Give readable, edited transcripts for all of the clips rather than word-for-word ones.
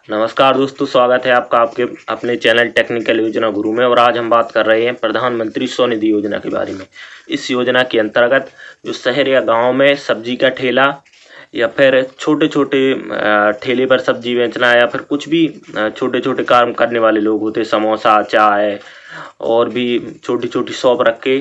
नमस्कार दोस्तों, स्वागत है आपका आपके अपने चैनल टेक्निकल योजना गुरु में। और आज हम बात कर रहे हैं प्रधानमंत्री स्वनिधि योजना के बारे में। इस योजना के अंतर्गत जो शहर या गांव में सब्जी का ठेला या फिर छोटे छोटे ठेले पर सब्जी बेचना या फिर कुछ भी छोटे छोटे काम करने वाले लोग होते, समोसा, चाय और भी छोटी छोटी शॉप रख के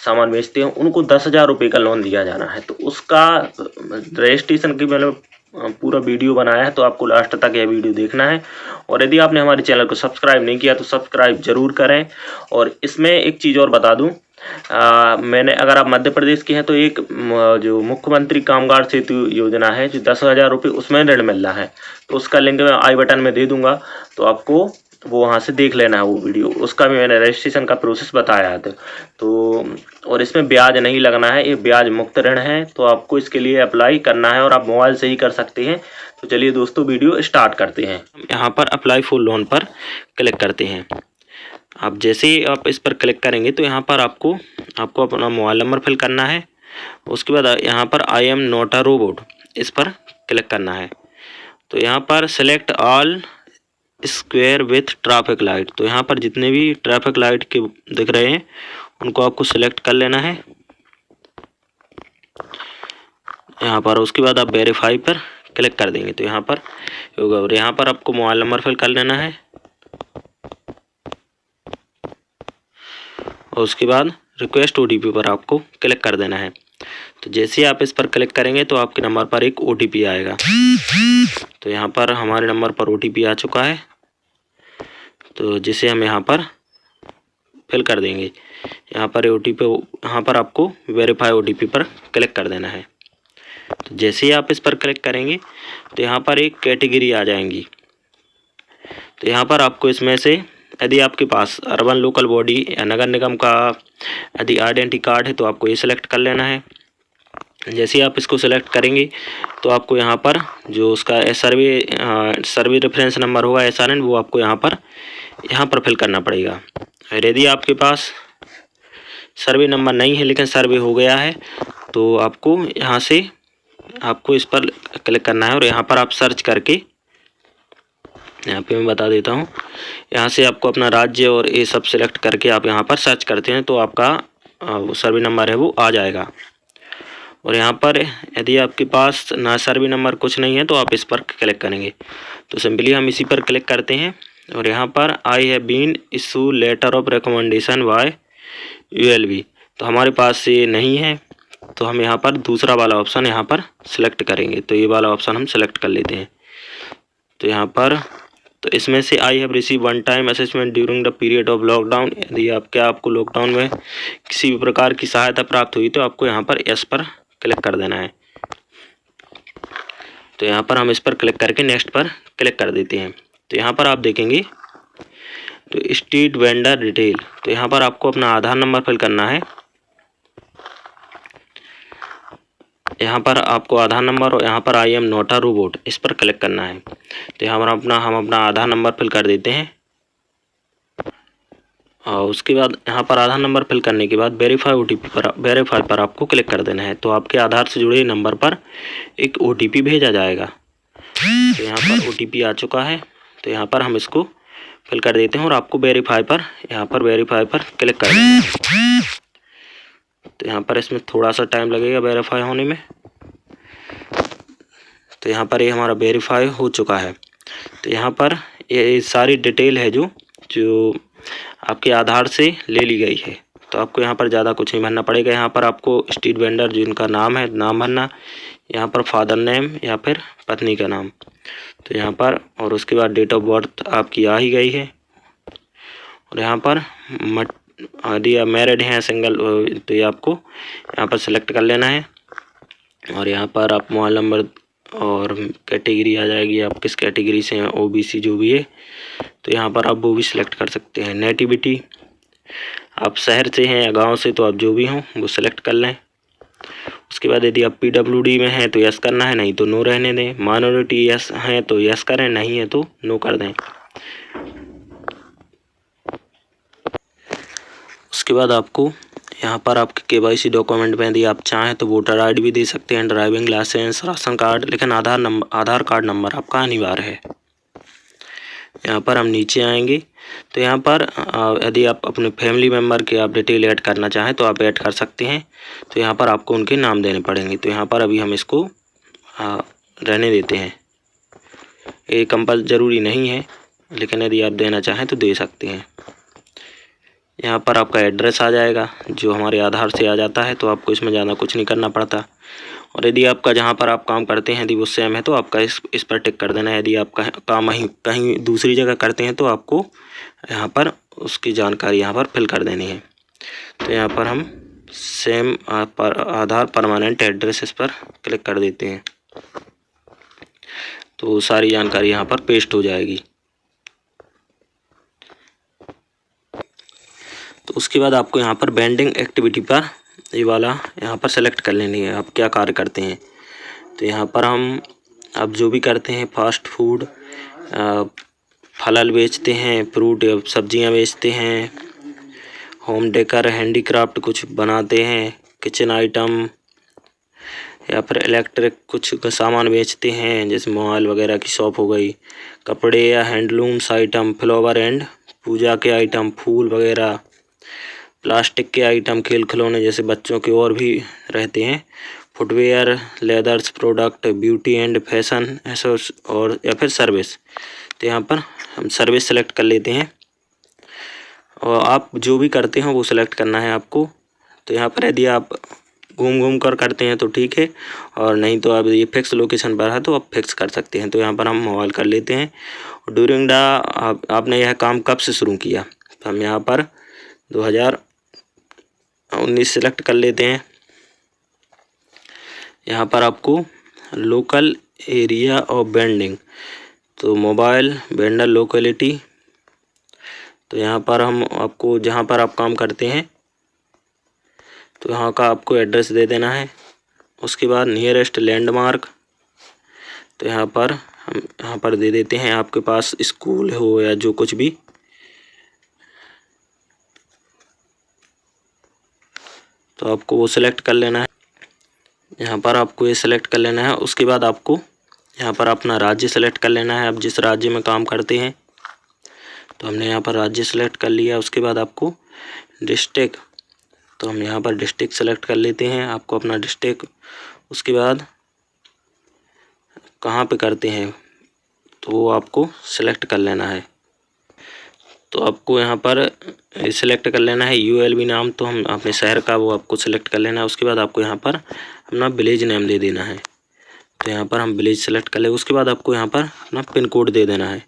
सामान बेचते हैं, उनको 10,000 रुपये का लोन दिया जाना है। तो उसका रजिस्ट्रेशन की मैंने पूरा वीडियो बनाया है, तो आपको लास्ट तक यह वीडियो देखना है। और यदि आपने हमारे चैनल को सब्सक्राइब नहीं किया तो सब्सक्राइब जरूर करें। और इसमें एक चीज़ और बता दूं, मैंने अगर आप मध्य प्रदेश के हैं तो एक जो मुख्यमंत्री कामगार सेतु योजना है, जो 10,000 रुपये उसमें ऋण मिल रहा है, तो उसका लिंक मैं आई बटन में दे दूंगा, तो आपको वो वहाँ से देख लेना है वो वीडियो। उसका भी मैंने रजिस्ट्रेशन का प्रोसेस बताया था। तो और इसमें ब्याज नहीं लगना है, ये ब्याज मुक्त ऋण है, तो आपको इसके लिए अप्लाई करना है और आप मोबाइल से ही कर सकते हैं। तो चलिए दोस्तों, वीडियो स्टार्ट करते हैं। यहाँ पर अप्लाई फॉर लोन पर क्लिक करते हैं। आप जैसे ही आप इस पर क्लिक करेंगे तो यहाँ पर आपको अपना मोबाइल नंबर फिल करना है। उसके बाद यहाँ पर I am not a robot, इस पर क्लिक करना है। तो यहाँ पर select all square with traffic light, तो यहाँ पर जितने भी ट्रैफिक लाइट के दिख रहे हैं उनको आपको सिलेक्ट कर लेना है यहाँ पर। उसके बाद आप वेरीफाई पर क्लिक कर देंगे तो यहाँ पर होगा। और यहाँ पर आपको मोबाइल नंबर फिल कर लेना है और उसके बाद रिक्वेस्ट ओटीपी पर आपको क्लिक कर देना है। तो जैसे ही आप इस पर क्लिक करेंगे तो आपके नंबर पर एक ओटीपी आएगा। तो यहाँ पर हमारे नंबर पर ओटीपी आ चुका है, तो जिसे हम यहाँ पर फिल कर देंगे। यहाँ पर ओटीपी, यहाँ पर आपको वेरीफाई ओटीपी पर क्लिक कर देना है। तो जैसे ही आप इस पर क्लिक करेंगे तो यहाँ पर एक कैटेगरी आ जाएंगी। तो यहाँ पर आपको इसमें से यदि आपके पास अर्बन लोकल बॉडी या नगर निगम का यदि आइडेंटिटी कार्ड है तो आपको ये सिलेक्ट कर लेना है। जैसे ही आप इसको सिलेक्ट करेंगे तो आपको यहाँ पर जो उसका सर्वे रेफरेंस नंबर होगा SRN, वो आपको यहाँ पर फिल करना पड़ेगा। और यदि आपके पास सर्वे नंबर नहीं है लेकिन सर्वे हो गया है तो आपको यहाँ से आपको इस पर क्लिक करना है और यहाँ पर आप सर्च करके, यहाँ पे मैं बता देता हूँ, यहाँ से आपको अपना राज्य और ये सब सिलेक्ट करके आप यहाँ पर सर्च करते हैं तो आपका वो सर्वे नंबर है वो आ जाएगा। और यहाँ पर यदि आपके पास ना सर्वे नंबर कुछ नहीं है तो आप इस पर क्लिक करेंगे। तो सिंपली हम इसी पर क्लिक करते हैं और यहाँ पर I have been issue letter of recommendation by ULB, तो हमारे पास ये नहीं है, तो हम यहाँ पर दूसरा वाला ऑप्शन यहाँ पर सिलेक्ट करेंगे। तो ये वाला ऑप्शन हम सिलेक्ट कर लेते हैं। तो यहाँ पर तो इसमें से I have receive one time assessment during the period of lockdown, यदि आपको लॉकडाउन में किसी भी प्रकार की सहायता प्राप्त हुई तो आपको यहाँ पर यस पर क्लिक कर देना है। तो यहाँ पर हम इस पर क्लिक करके नेक्स्ट पर क्लिक कर देते हैं। तो यहाँ पर आप देखेंगे तो स्ट्रीट वेंडर डिटेल, तो यहाँ पर आपको अपना आधार नंबर फिल करना है। यहाँ पर आपको आधार नंबर और यहाँ पर I am not a robot, इस पर क्लिक करना है। तो यहाँ पर हम अपना आधार नंबर फिल कर देते हैं और उसके बाद यहाँ पर आधार नंबर फिल करने के बाद वेरीफाई पर आपको क्लिक कर देना है। तो आपके आधार से जुड़े नंबर पर एक OTP भेजा जाएगा। तो यहाँ पर OTP आ चुका है, तो यहाँ पर हम इसको फिल कर देते हैं और आपको वेरीफाई पर क्लिक कर देना है। तो यहाँ पर इसमें थोड़ा सा टाइम लगेगा वेरीफाई होने में। तो यहाँ पर ये हमारा वेरीफाई हो चुका है। तो यहाँ पर ये सारी डिटेल है जो आपके आधार से ले ली गई है। तो आपको यहाँ पर ज़्यादा कुछ नहीं भरना पड़ेगा। यहाँ पर आपको स्ट्रीट वेंडर जिनका नाम है नाम भरना, यहाँ पर फादर नेम या फिर पत्नी का नाम, तो यहाँ पर, और उसके बाद डेट ऑफ बर्थ आपकी आ ही गई है। और यहाँ पर यदि आप मैरिड हैं सिंगल तो ये आपको यहाँ पर सेलेक्ट कर लेना है। और यहाँ पर आप मोबाइल नंबर और कैटेगरी आ जाएगी, आप किस कैटेगरी से हैं, OBC जो भी है, तो यहाँ पर आप वो भी सिलेक्ट कर सकते हैं। नेटिविटी, आप शहर से हैं या गांव से, तो आप जो भी हों वो सिलेक्ट कर लें। उसके बाद यदि आप PWD में हैं तो यस करना है, नहीं तो नो रहने दें। माइनॉरिटी यस हैं तो यस करें, नहीं है तो नो कर दें। उसके बाद आपको यहाँ पर आपके KYC डॉक्यूमेंट में यदि आप चाहें तो वोटर ID भी दे सकते हैं, ड्राइविंग लाइसेंस, राशन कार्ड, लेकिन आधार कार्ड नंबर आपका अनिवार्य है। यहाँ पर हम नीचे आएंगे तो यहाँ पर यदि आप अपने फैमिली मेम्बर के आप डिटेल ऐड करना चाहें तो आप ऐड कर सकते हैं। तो यहाँ पर आपको उनके नाम देने पड़ेंगे। तो यहाँ पर अभी हम इसको रहने देते हैं। ये कंपल ज़रूरी नहीं है, लेकिन यदि आप देना चाहें तो दे सकते हैं। यहाँ पर आपका एड्रेस आ जाएगा जो हमारे आधार से आ जाता है, तो आपको इसमें ज़्यादा कुछ नहीं करना पड़ता। और यदि आपका जहाँ पर आप काम करते हैं यदि वो सेम है तो आपका इस पर टिक कर देना है। यदि आप काम कहीं दूसरी जगह करते हैं तो आपको यहाँ पर उसकी जानकारी यहाँ पर फिल कर देनी है। तो यहाँ पर हम सेम आधार परमानेंट एड्रेस इस पर क्लिक कर देते हैं, तो सारी जानकारी यहाँ पर पेस्ट हो जाएगी। तो उसके बाद आपको यहाँ पर बेंडिंग एक्टिविटी पर ये वाला यहाँ पर सेलेक्ट कर लेनी है, आप क्या कार्य करते हैं। तो यहाँ पर हम अब जो भी करते हैं, फास्ट फूड, फल बेचते हैं, फ्रूट सब्जियाँ बेचते हैं, होम डेकर हैंडीक्राफ्ट कुछ बनाते हैं, किचन आइटम या फिर इलेक्ट्रिक कुछ सामान बेचते हैं जैसे मोबाइल वगैरह की शॉप हो गई, कपड़े या हैंडलूम्स आइटम, फ्लावर एंड पूजा के आइटम, फूल वगैरह, प्लास्टिक के आइटम, खेल खिलौने जैसे बच्चों के और भी रहते हैं, footwear, leathers product, beauty and fashion ऐसा, और या फिर सर्विस। तो यहाँ पर हम सर्विस सेलेक्ट कर लेते हैं और आप जो भी करते हो वो सिलेक्ट करना है आपको। तो यहाँ पर यदि आप घूम घूम कर करते हैं तो ठीक है, और नहीं तो आप ये फिक्स लोकेशन पर है तो आप फिक्स कर सकते हैं। तो यहाँ पर हम मोबाइल कर लेते हैं। ड्यूरिंग द आपने यह काम कब से शुरू किया, तो हम यहाँ पर 2019 सेलेक्ट कर लेते हैं। यहाँ पर आपको लोकल एरिया ऑफ बेंडिंग, तो मोबाइल वेंडर लोकेलिटी, तो यहाँ पर हम आपको जहाँ पर आप काम करते हैं तो यहाँ का आपको एड्रेस दे देना है। उसके बाद नियरेस्ट लैंडमार्क, तो यहाँ पर हम यहाँ पर दे देते हैं, आपके पास स्कूल हो या जो कुछ भी, तो आपको वो सिलेक्ट कर लेना है। यहाँ पर आपको ये सिलेक्ट कर लेना है। उसके बाद आपको यहाँ पर अपना राज्य सेलेक्ट कर लेना है, आप जिस राज्य में काम करते हैं। तो हमने यहाँ पर राज्य सेलेक्ट कर लिया। उसके बाद आपको डिस्ट्रिक्ट, तो हम यहाँ पर डिस्ट्रिक्ट सेलेक्ट कर लेते हैं, आपको अपना डिस्ट्रिक्ट। उसके बाद कहाँ पे करते हैं तो वो आपको सेलेक्ट कर लेना है। तो आपको यहाँ पर सिलेक्ट कर लेना है ULB नाम, तो हम अपने शहर का वो आपको सिलेक्ट कर लेना है। उसके बाद आपको यहाँ पर अपना विलेज नेम दे देना है। तो यहाँ पर हम विलेज सेलेक्ट कर ले। उसके बाद आपको यहाँ पर अपना पिन कोड दे देना है।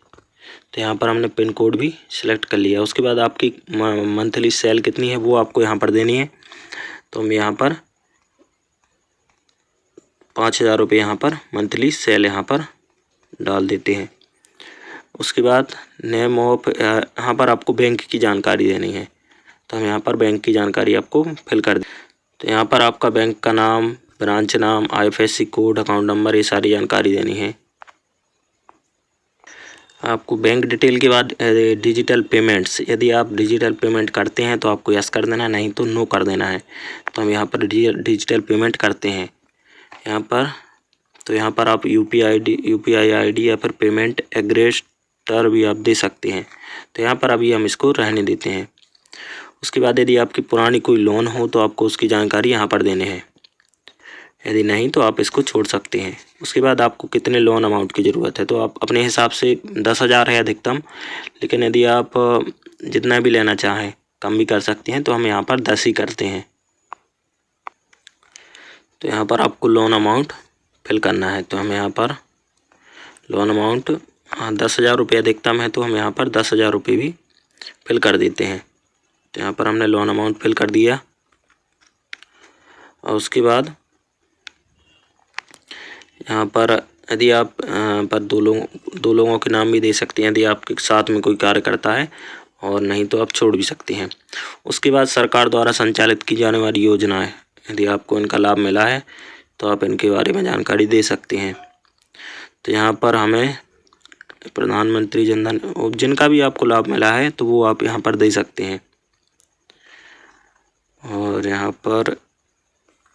तो यहाँ पर हमने पिन कोड भी सिलेक्ट कर लिया। उसके बाद आपकी मंथली सेल कितनी है वो आपको यहाँ पर देनी है। तो हम यहाँ पर 5000 रुपये यहाँ पर मंथली सेल यहाँ पर डाल देते हैं। उसके बाद नेम ऑफ, यहाँ पर आपको बैंक की जानकारी देनी है। तो हम यहाँ पर बैंक की जानकारी आपको फिल कर दें। तो यहाँ पर आपका बैंक का नाम, ब्रांच नाम, IFSC कोड, अकाउंट नंबर, ये सारी जानकारी देनी है। आपको बैंक डिटेल के बाद डिजिटल पेमेंट्स, यदि आप डिजिटल पेमेंट करते हैं तो आपको यस कर देना है, नहीं तो नो कर देना है। तो हम यहाँ पर डिजिटल पेमेंट करते हैं यहाँ पर। तो यहाँ पर आप UPI ID या फिर पेमेंट एग्रेस्टर भी आप दे सकते हैं। तो यहाँ पर अभी हम इसको रहने देते हैं। उसके बाद यदि आपकी पुरानी कोई लोन हो तो आपको उसकी जानकारी यहाँ पर देने हैं, यदि नहीं तो आप इसको छोड़ सकते हैं। उसके बाद आपको कितने लोन अमाउंट की ज़रूरत है, तो आप अपने हिसाब से 10,000 है अधिकतम, लेकिन यदि आप जितना भी लेना चाहें कम भी कर सकते हैं। तो हम यहाँ पर 10 ही करते हैं। तो यहाँ पर आपको लोन अमाउंट फिल करना है। तो हम यहाँ पर लोन अमाउंट 10,000 रुपये अधिकतम है, तो हम यहाँ पर 10,000 रुपये भी फिल कर देते हैं। तो यहाँ पर हमने लोन अमाउंट फिल कर दिया। और उसके बाद यहाँ पर यदि आप पर दो लोगों के नाम भी दे सकते हैं, यदि आपके साथ में कोई कार्य करता है, और नहीं तो आप छोड़ भी सकते हैं। उसके बाद सरकार द्वारा संचालित की जाने वाली योजनाएं, यदि आपको इनका लाभ मिला है तो आप इनके बारे में जानकारी दे सकते हैं। तो यहाँ पर हमें प्रधानमंत्री जनधन, जिनका भी आपको लाभ मिला है तो वो आप यहाँ पर दे सकते हैं। और यहाँ पर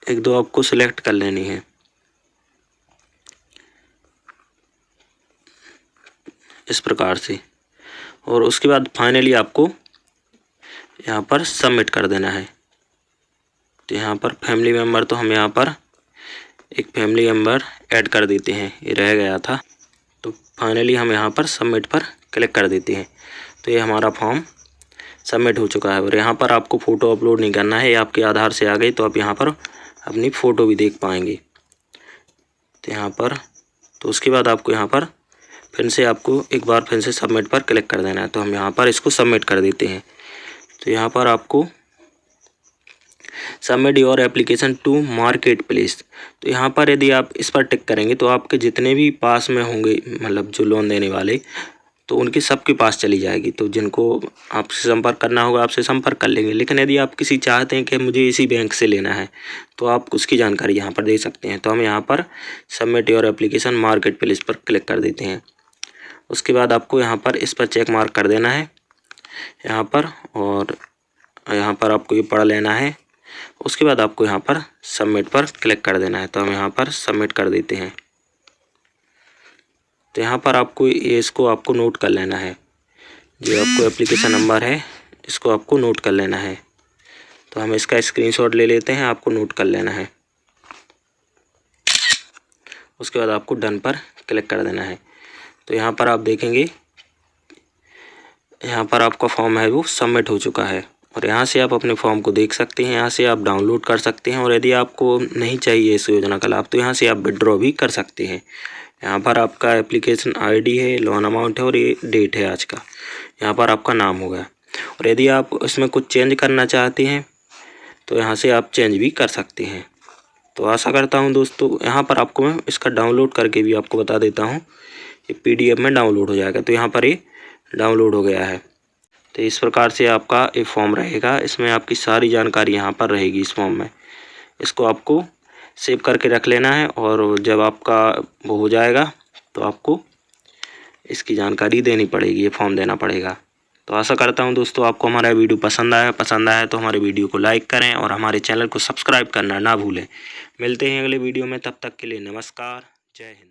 1-2 आपको सिलेक्ट कर लेनी है। इस प्रकार से और उसके बाद फाइनली आपको यहाँ पर सबमिट कर देना है। तो यहाँ पर फैमिली मेम्बर, तो हम यहाँ पर एक फैमिली मेम्बर ऐड कर देते हैं, ये रह गया था। तो फाइनली हम यहाँ पर सबमिट पर क्लिक कर देते हैं। तो ये हमारा फॉर्म सबमिट हो चुका है। और यहाँ पर आपको फ़ोटो अपलोड नहीं करना है, ये आपके आधार से आ गई तो आप यहाँ पर अपनी फ़ोटो भी देख पाएंगे। तो यहाँ पर तो उसके बाद आपको यहाँ पर फिर से आपको एक बार फिर से सबमिट पर क्लिक कर देना है। तो हम यहाँ पर इसको सबमिट कर देते हैं। तो यहाँ पर आपको submit your application to marketplace, तो यहाँ पर यदि आप इस पर टिक करेंगे तो आपके जितने भी पास में होंगे, मतलब जो लोन देने वाले, तो उनके सबके पास चली जाएगी। तो जिनको आपसे संपर्क करना होगा आपसे संपर्क कर लेंगे। लेकिन यदि आप किसी चाहते हैं कि मुझे इसी बैंक से लेना है तो आप उसकी जानकारी यहाँ पर दे सकते हैं। तो हम यहाँ पर submit your application market place पर क्लिक कर देते हैं। उसके बाद आपको यहाँ पर इस पर चेक मार्क कर देना है यहाँ पर, और यहाँ पर आपको ये पढ़ लेना है। उसके बाद आपको यहाँ पर सबमिट पर क्लिक कर देना है। तो हम यहाँ पर सबमिट कर देते हैं। तो यहाँ पर आपको इसको आपको नोट कर लेना है, जो आपको एप्लीकेशन नंबर है इसको आपको नोट कर लेना है। तो हम इसका स्क्रीनशॉट ले लेते हैं, आपको नोट कर लेना है। उसके बाद आपको डन पर क्लिक कर देना है। तो यहाँ पर आप देखेंगे यहाँ पर आपका फॉर्म है वो सबमिट हो चुका है। और यहाँ से आप अपने फॉर्म को देख सकते हैं, यहाँ से आप डाउनलोड कर सकते हैं। और यदि आपको नहीं चाहिए इस योजना का लाभ तो यहाँ से आप विड्रॉ भी कर सकते हैं। यहाँ पर आपका एप्लीकेशन आईडी है, लोन अमाउंट है और ये डेट है आज का, यहाँ पर आपका नाम होगा। और यदि आप इसमें कुछ चेंज करना चाहते हैं तो यहाँ से आप चेंज भी कर सकते हैं। तो आशा करता हूँ दोस्तों, यहाँ पर आपको मैं इसका डाउनलोड करके भी आपको बता देता हूँ, ये PDF में डाउनलोड हो जाएगा। तो यहाँ पर ये डाउनलोड हो गया है। तो इस प्रकार से आपका एक फॉर्म रहेगा, इसमें आपकी सारी जानकारी यहाँ पर रहेगी इस फॉर्म में। इसको आपको सेव करके रख लेना है और जब आपका वो हो जाएगा तो आपको इसकी जानकारी देनी पड़ेगी, ये फॉर्म देना पड़ेगा। तो आशा करता हूँ दोस्तों आपको हमारा वीडियो पसंद आया तो हमारे वीडियो को लाइक करें और हमारे चैनल को सब्सक्राइब करना ना भूलें। मिलते हैं अगले वीडियो में, तब तक के लिए नमस्कार, जय हिंद।